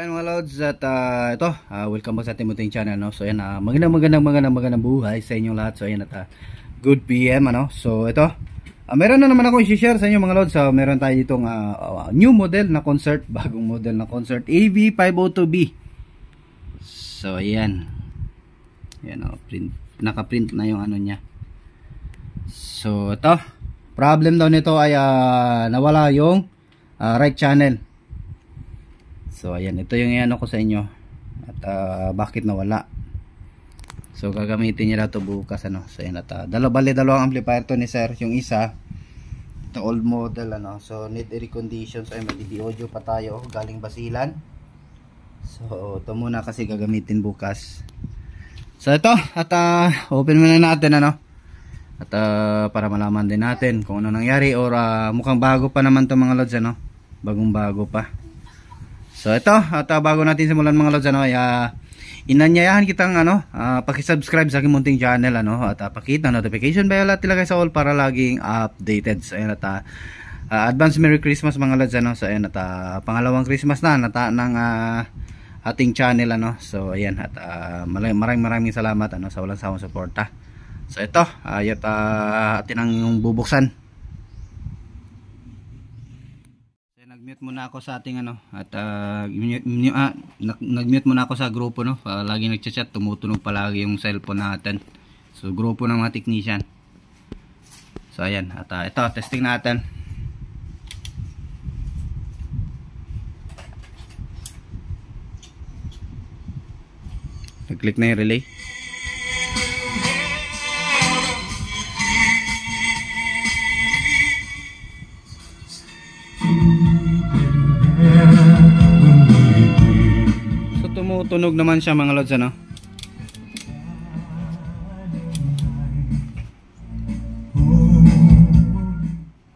ayan mga lods at ito welcome back sa ating munting channel, no? So ayan, magandang buhay sa inyong lahat. So ayan at good PM, ano? So ito meron na naman ako i-share sa inyo mga lods. So meron tayo ditong new model na concert, bagong model na concert AV502B. So ayan, naka-print na yung ano niya. So ito, problem daw nito ay nawala yung right channel. So ayan, ito yung iano ko sa inyo at bakit nawala. So gagamitin niya to bukas, ano. So ayan at dalawang amplifier to ni sir. Yung isa ito old model, ano. So need recondition. So ay may audio pa tayo galing Basilan. So ito muna kasi gagamitin bukas. So ito at open muna natin, ano. At para malaman din natin kung ano nangyari or mukhang bago pa naman to mga lods, ano. Bagong bago pa. So ito at bago natin simulan mga lods, ano, inanyayahan kitang paki-subscribe sa aking munting channel, ano, at pakita notification bell at ilagay sa all para laging updated. So ayan at advance Merry Christmas mga lods, ano. So ayan at pangalawang Christmas na ng ating channel, ano. So ayan at maraming salamat, ano, sa walang sawang suporta. So ito atin ang bubuksan. Nag-mute muna ako sa ating at nag-mute muna ako sa grupo, no. Lagi nagchat-chat, tumutunog palagi yung cellphone natin. So grupo ng mga technician. So ayan at ito testing natin. Nag-click na yung relay. Tumutunog naman siya mga lods, ano.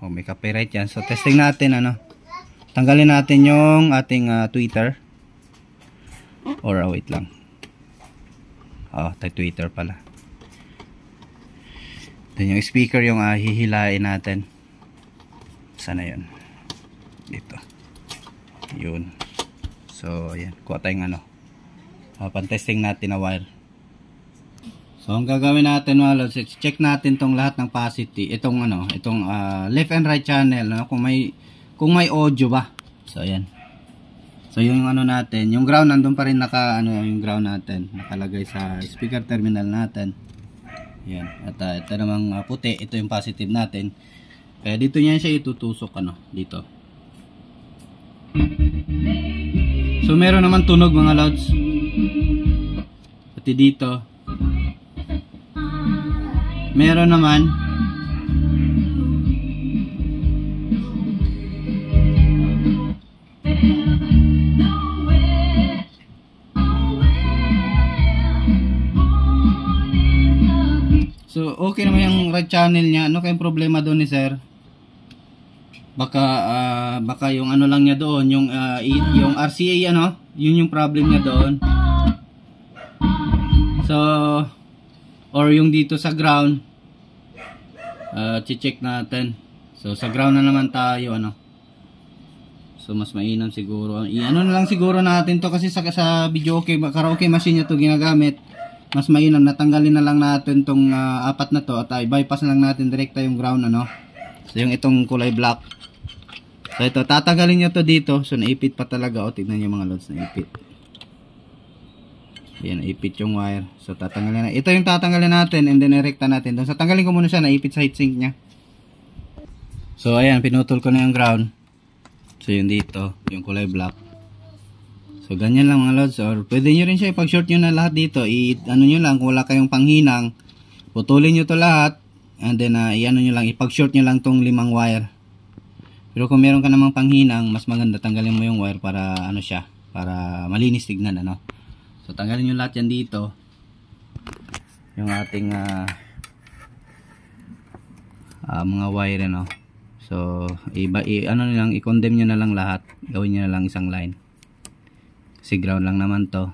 Oh, may copyright yan. So testing natin, ano. Tanggalin natin yung ating Twitter. Or wait lang. Tayo Twitter pala. Then yung speaker yung hihilain natin. Sana yun. Dito. Yun. So ayan, kuha tayong pan-testing natin na wire. So ang gagawin natin mga lods, check natin tong lahat ng positive, itong left and right channel, no? Kung may audio ba. So ayan. So yung natin, yung ground nandun pa rin yung ground natin nakalagay sa speaker terminal natin. Ayan. At ito namang puti, ito yung positive natin. Kaya dito niyan siya itutusok, dito. So meron naman tunog mga lods. Pati dito. Meron naman. So okay naman yung right channel niya. Ano kayong problema doon ni sir? Baka yung lang niya doon, yung RCA, yun yung problem niya doon. So or yung dito sa ground, check natin. So sa ground na naman tayo, So mas mainam siguro. Na lang siguro natin to kasi sa video karaoke machine niya to ginagamit. Mas mainam natanggalin na lang natin tong apat na to at bypass na lang natin direkta yung ground, So yung itong kulay black. So ito, tatanggalin nyo to dito. So naipit pa talaga. Tignan nyo mga lods, naipit. Ayan, naipit yung wire. So tatanggalin na. Ito yung tatanggalin natin and then erekta natin. So tanggalin ko muna siya, naipit sa heatsink nya. So ayan, pinutol ko na yung ground. So yung dito, yung kulay black. So ganyan lang mga lods. Or pwede nyo rin siya ipag-short nyo na lahat dito. Nyo lang, kung wala kayong panghinang, putulin nyo to lahat. And then nyo lang, ipag-short nyo lang tong 5 wire. Pero kung meron ka namang panghinang, mas maganda tanggalin mo yung wire para para malinis tignan, So tanggalin yung lahat yan dito. Yung ating mga wire, So i-condemn nyo na lang lahat. Gawin nyo na lang isang line. Kasi ground lang naman to.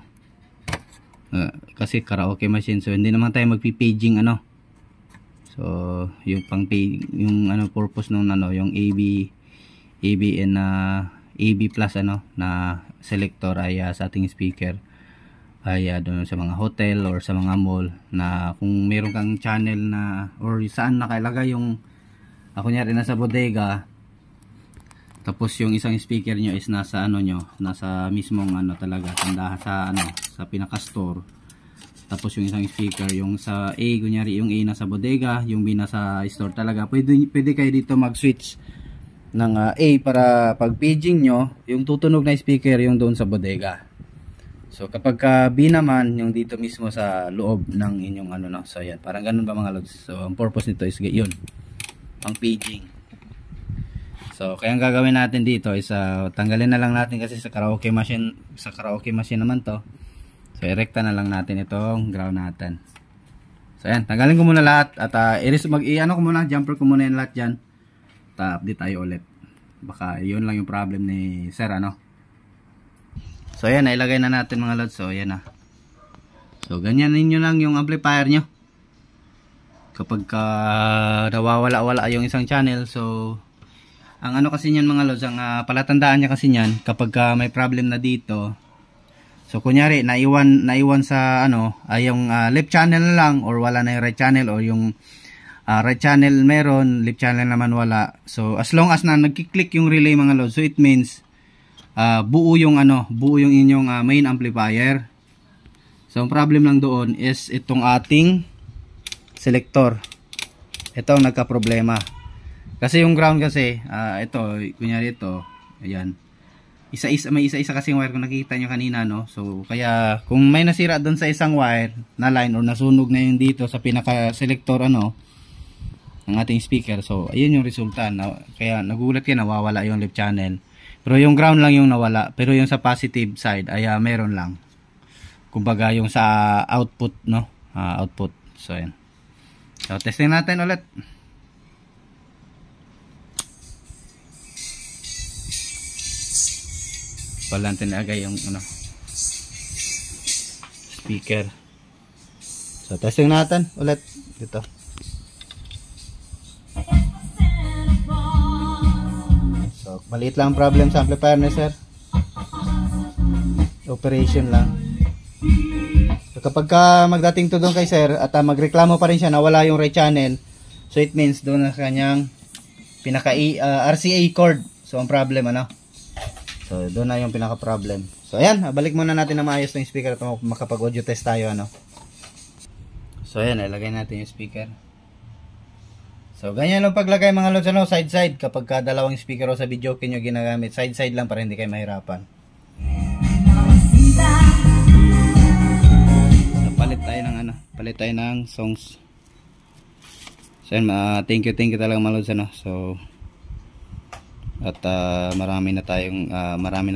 Kasi karaoke machine, so hindi naman tayo magpi-paging, So yung purpose nung yung ABN AB plus ano na selector ay sa ating speaker ay doon sa mga hotel or sa mga mall, na kung meron kang channel na or saan nakalagay yung kunyari nasa bodega, tapos yung isang speaker nyo is nasa ano nyo, nasa mismong ano talaga tandahan sa ano sa pinaka store, tapos yung isang speaker yung sa A, kunyari yung A nasa bodega, yung B nasa store talaga, pwede kayo dito mag switch ng A para pag paging nyo yung tutunog na speaker yung doon sa bodega. So kapag B naman yung dito mismo sa loob ng inyong ano no. So yan, parang ganun ba mga lods. So ang purpose nito is yun, pang paging. So kaya ang gagawin natin dito is tanggalin na lang natin kasi sa karaoke machine naman to. So irekta na lang natin itong ground natin. So yan, tanggalin ko muna lahat at ano ko muna, jumper ko muna yung lahat diyan. Update tayo ulit. Baka yun lang yung problem ni sir ano. So ayan, nailagay na natin mga lods. So ayan na. So ganyan ninyo lang yung amplifier nyo. Kapag nawawala-wala yung isang channel. So ang ano kasi niyan mga lods, ang palatandaan niya kasi niyan kapag may problem na dito. So kunyari naiwan sa ano ay yung left channel na lang or wala na yung right channel, or yung right channel meron, left channel naman wala. So as long as na nagki-click yung relay mga lods, so it means buo yung inyong main amplifier. So ang problem lang doon is itong ating selector. Ito ang nagka-problema. Kasi yung ground kasi ito, kunyari ito, ayan. May isa-isa kasi wire kung nakikita nyo kanina no. So kaya kung may nasira doon sa isang wire na line or nasunog na yung dito sa pinaka-selector ano ng ating speaker. So ayun yung resulta. Kaya nagulat kayo, nawawala yung left channel. Pero yung ground lang yung nawala. Pero yung sa positive side ay meron lang. Kumbaga yung sa output no, output. So ayan. So testing natin ulit. Palantin agay yung ano speaker. So testing natin ulit dito. So maliit lang ang problem sa amplifier ni sir. Operation lang. So kapag magdating to doon kay sir at magreklamo pa rin siya na wala yung right channel, so it means doon na kanyang pinaka RCA cord. So ang problem ano. So doon na yung pinaka problem. So ayan, balik muna natin na maayos ng speaker at makapag audio test tayo ano. So ayan, ilagay natin yung speaker. So ganyan lang paglagay mga lods ano, side side. Kapag dalawang speaker o sa video nyo ginagamit, side side lang para hindi kayo mahirapan. So palit tayo ng songs. So ayan, thank you talaga mga lods ano. So at marami na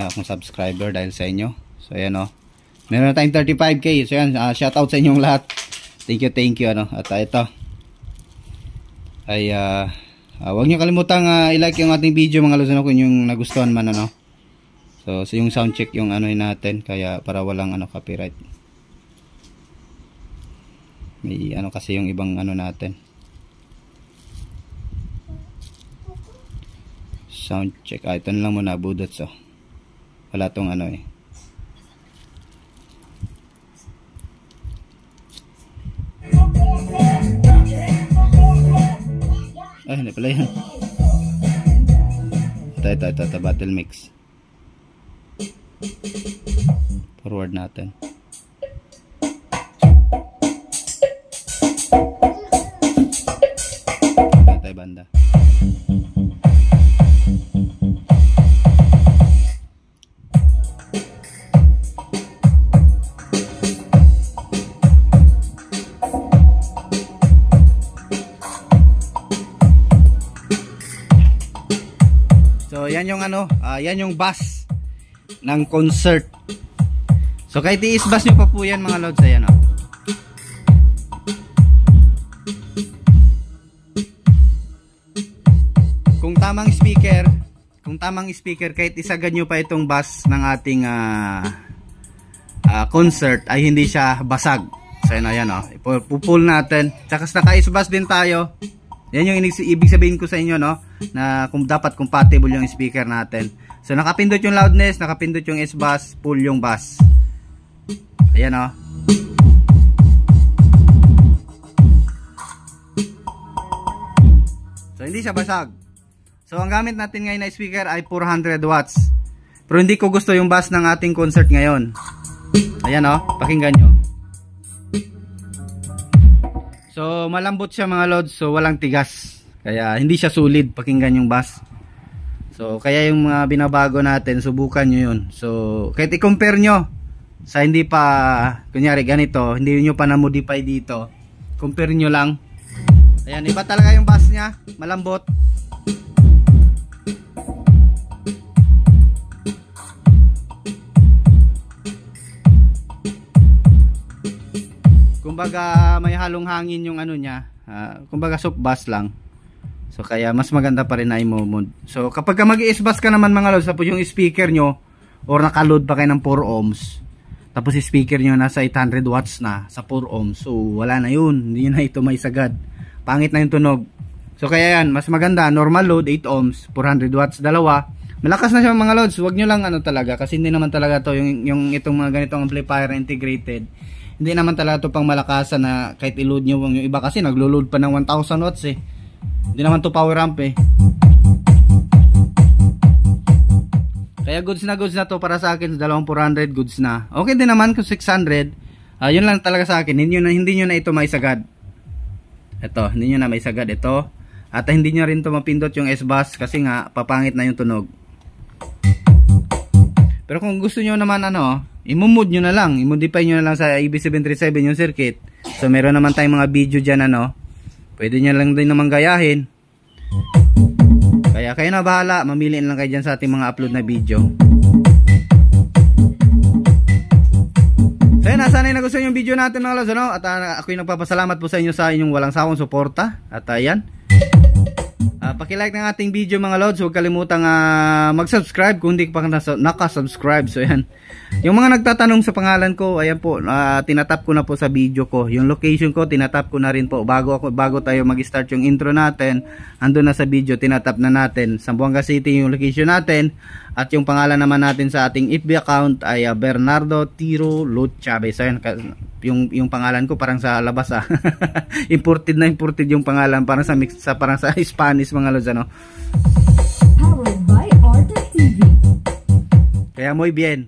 akong subscriber dahil sa inyo. So ayan o, meron na tayong 35k. So ayan, shout out sa inyong lahat. Thank you ano. At ito ay huwag nyo kalimutang i-like yung ating video mga lods ano, kung yung nagustuhan man ano. So yung sound check yung ano natin, kaya para walang ano copyright. May ano kasi yung ibang ano natin. Sound check. Ito na lang muna budot. So wala tong ano eh. Ay hindi pala yan. Ito battle mix. Forward natin. Tayo banda. So yan yung ano, yan yung bass ng concert. So kahit i-bass nyo pa po yan mga lods, ayan o. Kung tamang speaker, kahit isagad nyo pa itong bass ng ating concert ay hindi siya basag. So ayan o, ipupull natin. Tsaka naka-bass din tayo. Yan yung ibig sabihin ko sa inyo no, na kung dapat compatible yung speaker natin. So nakapindot yung loudness, nakapindot yung S-bass, full yung bass. Ayan o. So hindi siya basag. So ang gamit natin ngayon na speaker ay 400 watts. Pero hindi ko gusto yung bass ng ating concert ngayon. Ayan o, pakinggan nyo. So malambot siya mga lods, so walang tigas. Kaya hindi siya solid, pakinggan yung bass. So kaya yung mga binabago natin, subukan nyo yun. So kahit i-compare nyo sa hindi pa, kunyari ganito, hindi nyo pa na-modify dito, compare nyo lang. Ayan, iba talaga yung bass nya, malambot. Kumbaga may halong hangin yung ano nya, kumbaga soft bass lang. So kaya mas maganda pa rin na i-mod. So kapag mag-i-bass ka naman mga lods, tapos yung speaker nyo or naka-load pa kayo ng 4 ohms, tapos yung speaker nyo nasa 800 watts na sa 4 ohms, so wala na yun, hindi na ito may sagad, pangit na yung tunog. So kaya yan, mas maganda normal load 8 ohms, 400 watts, dalawa, malakas na siya mga lods. Huwag nyo lang ano talaga, kasi hindi naman talaga to yung itong mga ganitong amplifier na integrated, hindi naman talaga to pang malakasan na kahit i-load nyo. Yung iba kasi naglo-load pa ng 1000 watts eh, hindi naman to power amp eh. Kaya goods na to para sa akin. Sa 400 goods na. Okay din naman kung 600. Yun lang talaga sa akin. Hindi nyo na ito maisagad. Ito, hindi nyo na maisagad ito. At hindi nyo rin to mapindot yung S-bass kasi nga papangit na yung tunog. Pero kung gusto nyo naman ano, i-mod nyo na lang. I-modify nyo na lang sa EB737 yung circuit. So meron naman tayong mga video dyan ano. Pwede nyo lang din naman gayahin. Kaya kayo na bahala, mamili lang kayo dyan sa ating mga upload na video. So yun, sana yung nagustuhan yung video natin mga lods, ano? At ako'y nagpapasalamat po sa inyo sa inyong walang sawang suporta. At ayan, pakilike ng ating video mga lods. Huwag kalimutang mag-subscribe kung hindi pa nakasubscribe. So yan, yung mga nagtatanong sa pangalan ko, ayan po, tinatap ko na po sa video ko. Yung location ko, tinatap ko na rin po. Bago tayo mag-start yung intro natin, andun na sa video, tinatap na natin. Zamboanga City yung location natin. At yung pangalan naman natin sa ating FB account ay Bernardo Tiro Lot Chavez. So yan, yung pangalan ko parang sa labas imported yung pangalan, parang sa Spanish mga lods, ano. Powered by Arta TV. Kaya muy bien.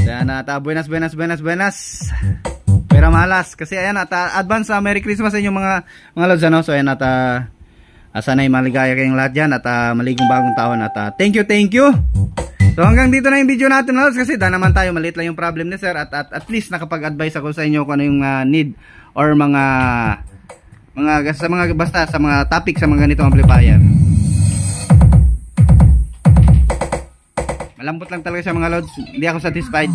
Ayan, buenas. Pero malas. Kasi ayan, advance Merry Christmas sa inyo mga lods, ano. So ayan, sana'y maligaya kayong lahat dyan. At maligong bagong taon. At thank you. So hanggang dito na yung video natin mga lods. Kasi naman tayo, maliit lang yung problem ni sir. At least nakapag-advise ako sa inyo kung ano yung need or basta sa mga topic sa mga ganitong amplifier. Malambot lang talaga siya mga lods. Hindi ako satisfied.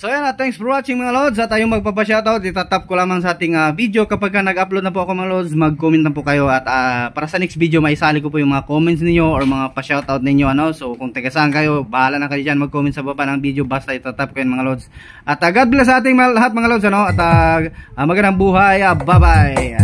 So yan, thanks for watching mga lods. At tayong magpapashoutout, itatap ko lamang sa ating video. Kapag nag-upload na po ako mga lods, mag-comment na po kayo. At para sa next video, maisali ko po yung mga comments ninyo or mga pa-shoutout ninyo, ano. So kung taga saan kayo, bahala na kayo dyan mag-comment sa baba ng video. Basta itatap ko yun mga lods. At God bless sa ating lahat mga lods, ano. At magandang buhay, bye bye.